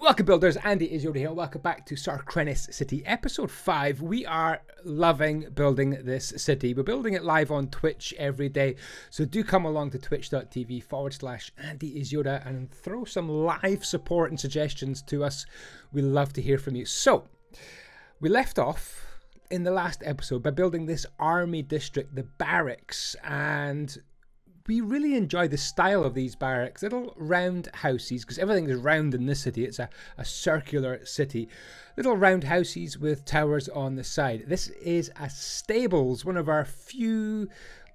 Welcome builders, Andyisyoda here. Welcome back to Sarcrenis City, episode 5. We are loving building this city. We're building it live on Twitch every day. So do come along to twitch.tv/Andyisyoda and throw some live support and suggestions to us. We love to hear from you. So we left off in the last episode by building this army district, the Barracks, and we really enjoy the style of these barracks, little round houses, because everything is round in this city. It's a circular city. Little round houses with towers on the side. This is a stables, one of our few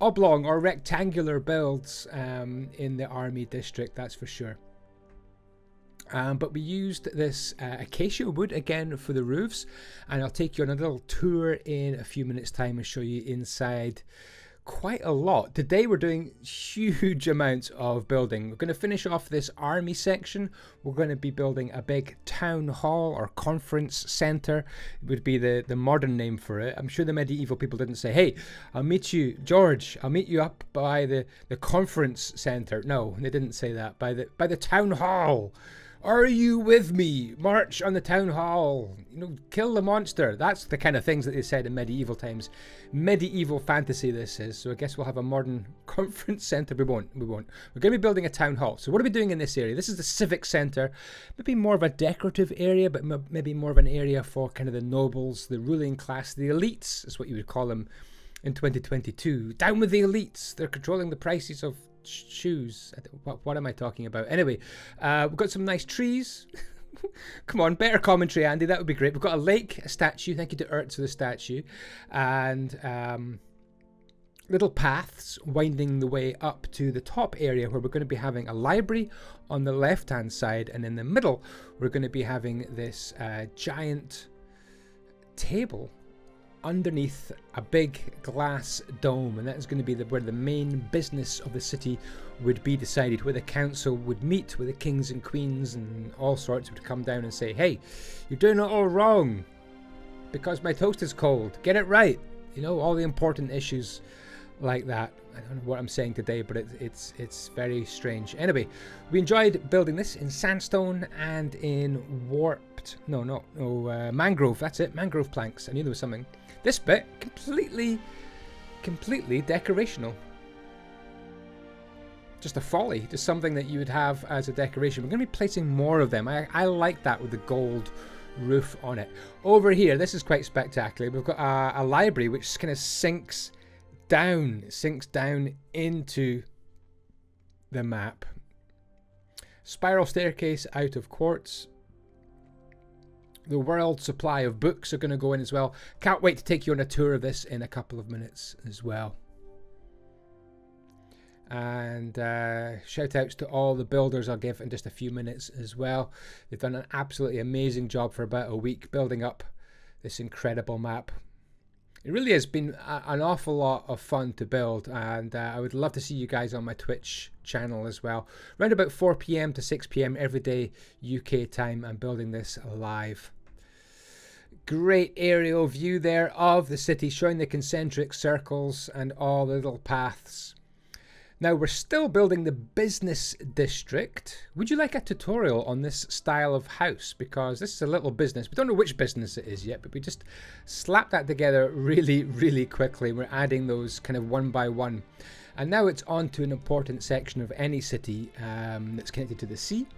oblong or rectangular builds in the army district, that's for sure. But we used this acacia wood again for the roofs, and I'll take you on a little tour in a few minutes' time and show you inside quite a lot. Today we're doing huge amounts of building. We're going to finish off this army section. We're going to be building a big town hall or conference centre. It would be the modern name for it. I'm sure the medieval people didn't say, hey, I'll meet you, George, I'll meet you up by the conference centre. No, they didn't say that. By the town hall. Are you with me? March on the town hall. You know, kill the monster. That's the kind of things that they said in medieval times. Medieval fantasy this is. So I guess we'll have a modern conference centre. We won't. We're going to be building a town hall. So what are we doing in this area? This is the civic centre. Maybe more of a decorative area, but maybe more of an area for kind of the nobles, the ruling class, the elites is what you would call them in 2022. Down with the elites. They're controlling the prices of shoes. What am I talking about? Anyway, we've got some nice trees. Come on, better commentary, Andy. That would be great. We've got a lake, a statue. Thank you to Ertz for the statue. And little paths winding the way up to the top area where we're going to be having a library on the left-hand side. And in the middle, we're going to be having this giant table underneath a big glass dome, and that is going to be where the main business of the city would be decided, where the council would meet, where the kings and queens and all sorts would come down and say, hey, you're doing it all wrong because my toast is cold, get it right. You know, all the important issues like that. I don't know what I'm saying today, but it's very strange. Anyway, we enjoyed building this in sandstone and in mangrove. That's it, mangrove planks. I knew there was something. This bit, completely decorational. Just a folly, just something that you would have as a decoration. We're going to be placing more of them. I like that with the gold roof on it. Over here, this is quite spectacular. We've got a library which kind of sinks down into the map. Spiral staircase out of quartz. The world supply of books are going to go in as well. Can't wait to take you on a tour of this in a couple of minutes as well. And shout outs to all the builders I'll give in just a few minutes as well. They've done an absolutely amazing job for about a week building up this incredible map. It really has been an awful lot of fun to build, and I would love to see you guys on my Twitch channel as well. Around about 4 PM to 6 PM every day UK time, I'm building this live. Great aerial view there of the city, showing the concentric circles and all the little paths. Now we're still building the business district. Would you like a tutorial on this style of house? Because this is a little business. We don't know which business it is yet, but we just slapped that together really quickly. We're adding those kind of one by one. And now it's on to an important section of any city that's connected to the sea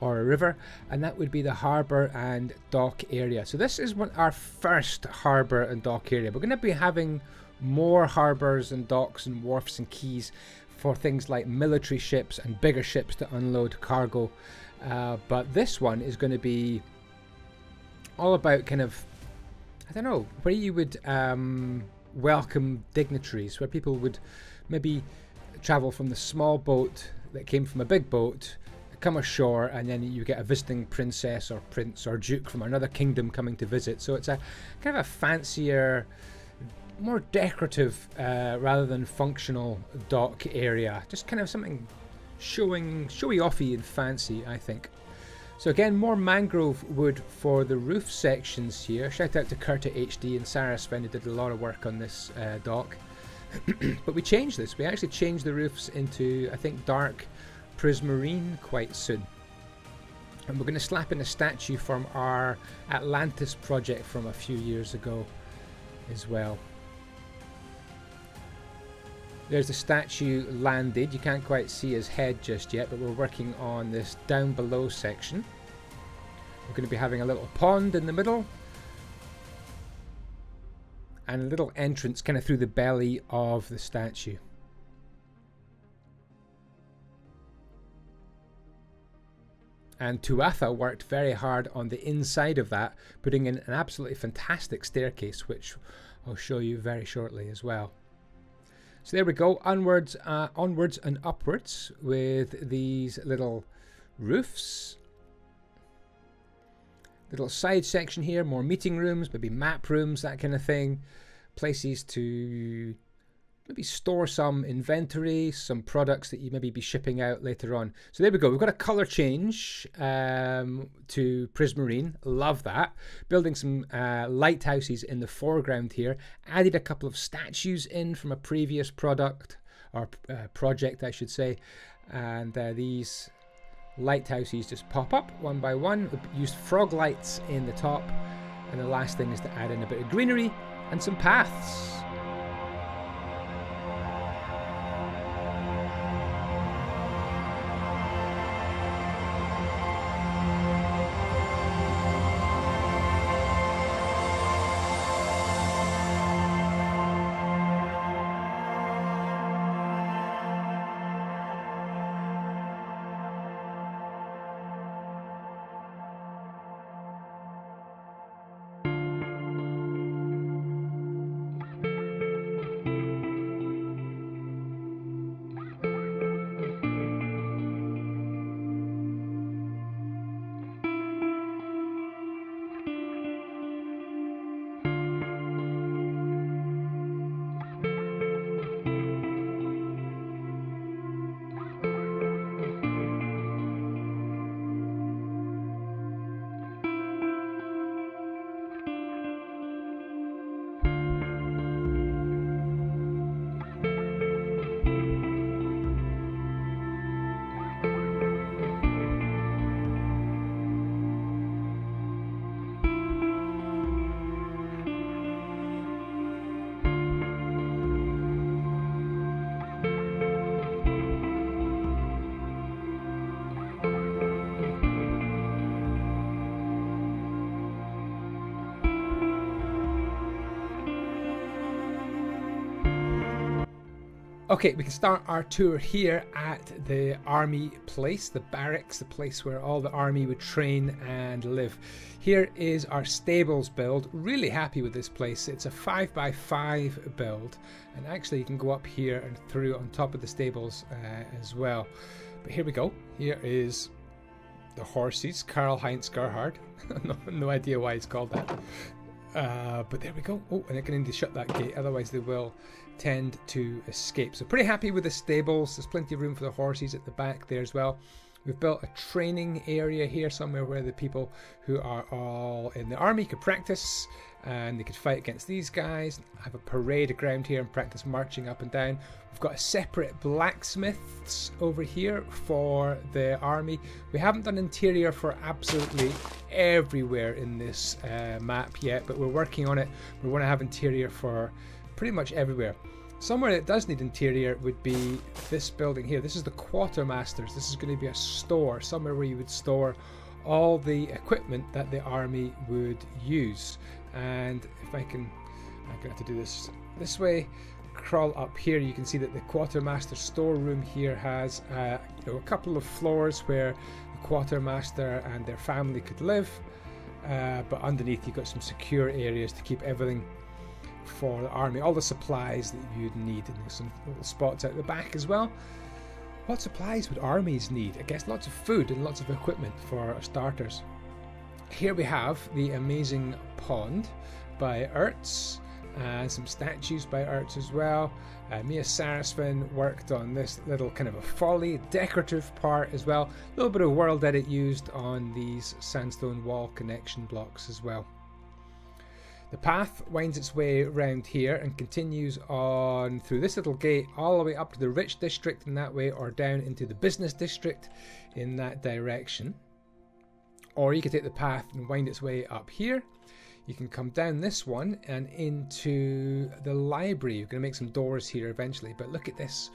or a river, and that would be the harbour and dock area. So this is our first harbour and dock area. We're going to be having more harbours and docks and wharfs and quays for things like military ships and bigger ships to unload cargo. But this one is going to be all about kind of, I don't know, where you would welcome dignitaries, where people would maybe travel from the small boat that came from a big boat, come ashore, and then you get a visiting princess or prince or duke from another kingdom coming to visit. So it's a kind of a fancier, more decorative rather than functional dock area. Just kind of something showy-offy and fancy, I think. So again, more mangrove wood for the roof sections here. Shout out to Curta HD and Sarah Sven, who did a lot of work on this dock. But we changed this. We actually changed the roofs into, I think, dark prismarine quite soon. And we're going to slap in a statue from our Atlantis project from a few years ago as well. There's the statue landed. You can't quite see his head just yet, but we're working on this down below section. We're going to be having a little pond in the middle and a little entrance kind of through the belly of the statue. And Tuatha worked very hard on the inside of that, putting in an absolutely fantastic staircase, which I'll show you very shortly as well. So there we go, onwards and upwards with these little roofs. Little side section here, more meeting rooms, maybe map rooms, that kind of thing. Places to maybe store some inventory, some products that you maybe be shipping out later on. So there we go, we've got a colour change to prismarine, love that. Building some lighthouses in the foreground here. Added a couple of statues in from a previous product, or project I should say. And these lighthouses just pop up one by one. We used frog lights in the top. And the last thing is to add in a bit of greenery and some paths. Okay, we can start our tour here at the army place, the barracks, the place where all the army would train and live. Here is our stables build. Really happy with this place. It's a 5x5 build, and actually you can go up here and through on top of the stables as well. But here we go. Here is the horses, Karl-Heinz Gerhard. no idea why it's called that. But there we go. Oh, and I can need to shut that gate, otherwise they will tend to escape. So pretty happy with the stables. There's plenty of room for the horses at the back there as well. We've built a training area here somewhere where the people who are all in the army could practice and they could fight against these guys. Have a parade ground here and practice marching up and down. We've got a separate blacksmiths over here for the army. We haven't done interior for absolutely everywhere in this map yet, but we're working on it. We want to have interior for pretty much everywhere. Somewhere that does need interior would be this building here. This is the quartermasters. This is going to be a store, somewhere where you would store all the equipment that the army would use. And if I'm going to have to do this way, crawl up here, you can see that the quartermaster storeroom here has a couple of floors where the quartermaster and their family could live, but underneath you've got some secure areas to keep everything for the army, all the supplies that you'd need, and there's some little spots out the back as well. What supplies would armies need? I guess lots of food and lots of equipment for starters. Here we have the amazing pond by Ertz, and some statues by Ertz as well. Mia Sarasvin worked on this little kind of a folly decorative part as well. A little bit of world edit used on these sandstone wall connection blocks as well. The path winds its way around here and continues on through this little gate all the way up to the rich district in that way, or down into the business district in that direction. or you could take the path and wind its way up here. You can come down this one and into the library. You're going to make some doors here eventually, but look at this.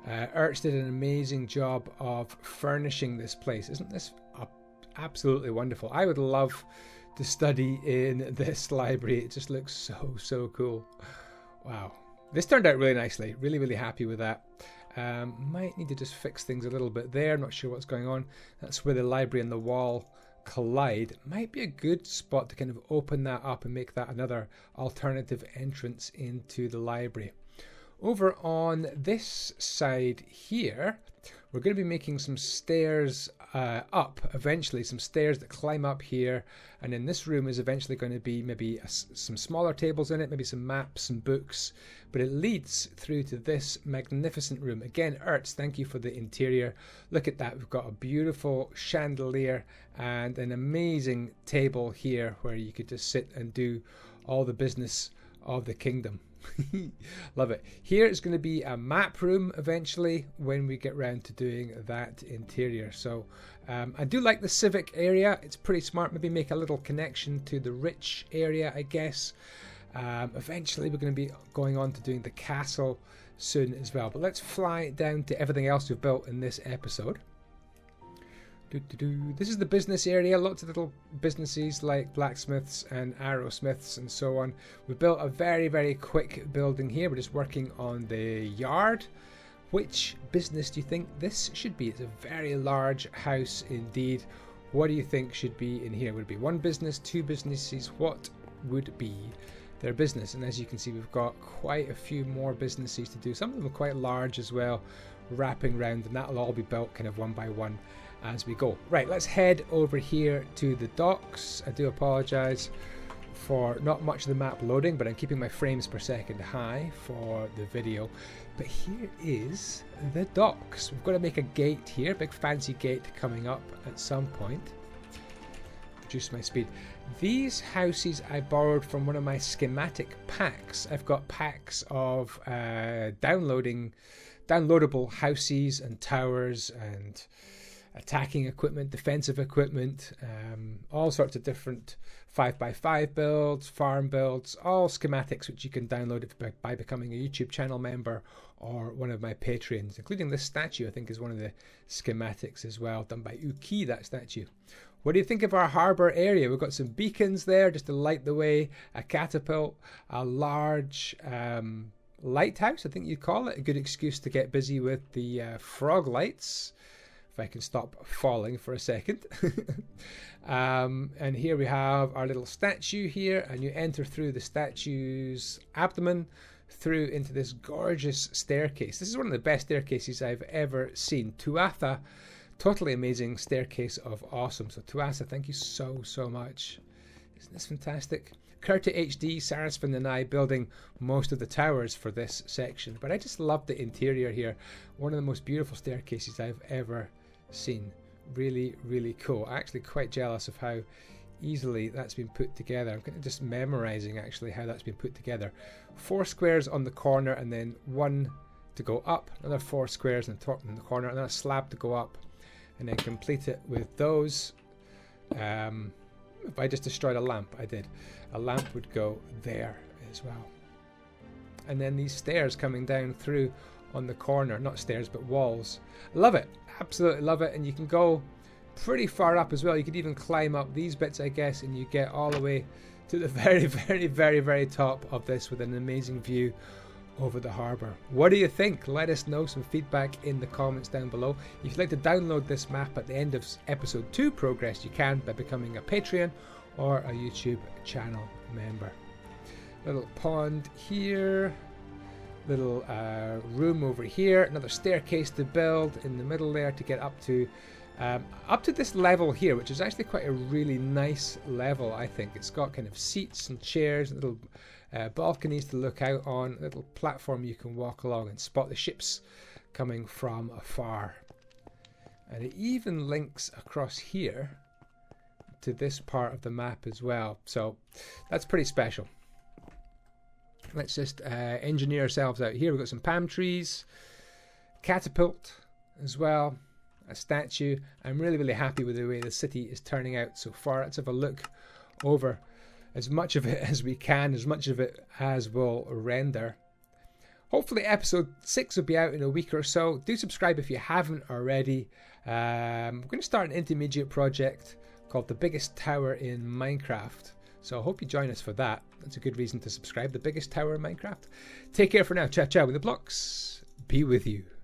Urch did an amazing job of furnishing this place. Isn't this absolutely wonderful? I would love to study in this library. It just looks so cool. Wow. This turned out really nicely. Really happy with that. Might need to just fix things a little bit there. Not sure what's going on. That's where the library and the wall collide. Might be a good spot to kind of open that up and make that another alternative entrance into the library. Over on this side here, we're going to be making some stairs up eventually, some stairs that climb up here, and then this room is eventually going to be maybe some smaller tables in it, maybe some maps and books, but it leads through to this magnificent room. Again, Ertz, thank you for the interior. Look at that. We've got a beautiful chandelier and an amazing table here where you could just sit and do all the business of the kingdom. Love it. Here is going to be a map room eventually when we get round to doing that interior. So I do like the civic area. It's pretty smart. Maybe make a little connection to the rich area, I guess. Eventually we're going to be going on to doing the castle soon as well. But let's fly down to everything else we've built in this episode. This is the business area. Lots of little businesses like blacksmiths and arrowsmiths and so on. We've built a very quick building here. We're just working on the yard. Which business do you think this should be? It's a very large house indeed. What do you think should be in here? Would it be one business, two businesses? What would be their business? And as you can see, we've got quite a few more businesses to do. Some of them are quite large as well, wrapping around, and that'll all be built kind of one by one as we go. Right, let's head over here to the docks. I do apologize for not much of the map loading, but I'm keeping my frames per second high for the video. But here is the docks. We've got to make a gate here, big fancy gate coming up at some point. Reduce my speed. These houses I borrowed from one of my schematic packs. I've got packs of downloadable houses and towers and attacking equipment, defensive equipment, all sorts of different 5x5 builds, farm builds, all schematics which you can download by becoming a YouTube channel member or one of my Patreons, including this statue. I think is one of the schematics as well, done by Uki, that statue. What do you think of our harbour area? We've got some beacons there just to light the way, a catapult, a large lighthouse, I think you'd call it, a good excuse to get busy with the frog lights. If I can stop falling for a second. And here we have our little statue here, and you enter through the statue's abdomen through into this gorgeous staircase. This is one of the best staircases I've ever seen. Tuatha, totally amazing staircase of awesome. So Tuatha, thank you so much. Isn't this fantastic? Curta HD, Sarasvin and I building most of the towers for this section, but I just love the interior here. One of the most beautiful staircases I've ever seen. Really cool. Actually quite jealous of how easily that's been put together. I'm kind of just memorizing actually how that's been put together. 4 squares on the corner and then one to go up, another 4 squares in the corner, and then a slab to go up, and then complete it with those. If I just destroyed a lamp, I did. A lamp would go there as well. And then these stairs coming down through on the corner, not stairs but walls. Love it, absolutely love it. And you can go pretty far up as well. You could even climb up these bits, I guess, and you get all the way to the very top of this with an amazing view over the harbour. What do you think? Let us know, some feedback in the comments down below. If you'd like to download this map at the end of episode 2 progress, you can by becoming a Patreon or a YouTube channel member. Little pond here, little room over here, another staircase to build in the middle there to get up to this level here, which is actually quite a really nice level. I think it's got kind of seats and chairs, little balconies to look out on, a little platform you can walk along and spot the ships coming from afar. And it even links across here to this part of the map as well, so that's pretty special. Let's just engineer ourselves out here. We've got some palm trees, catapult as well, a statue. I'm really happy with the way the city is turning out so far. Let's have a look over as much of it as we can, as much of it as will render. Hopefully episode 6 will be out in a week or so. Do subscribe if you haven't already. We're going to start an intermediate project called The Biggest Tower in Minecraft. So I hope you join us for that. That's a good reason to subscribe. The Biggest Tower in Minecraft. Take care for now. Ciao, ciao. With the blocks be with you.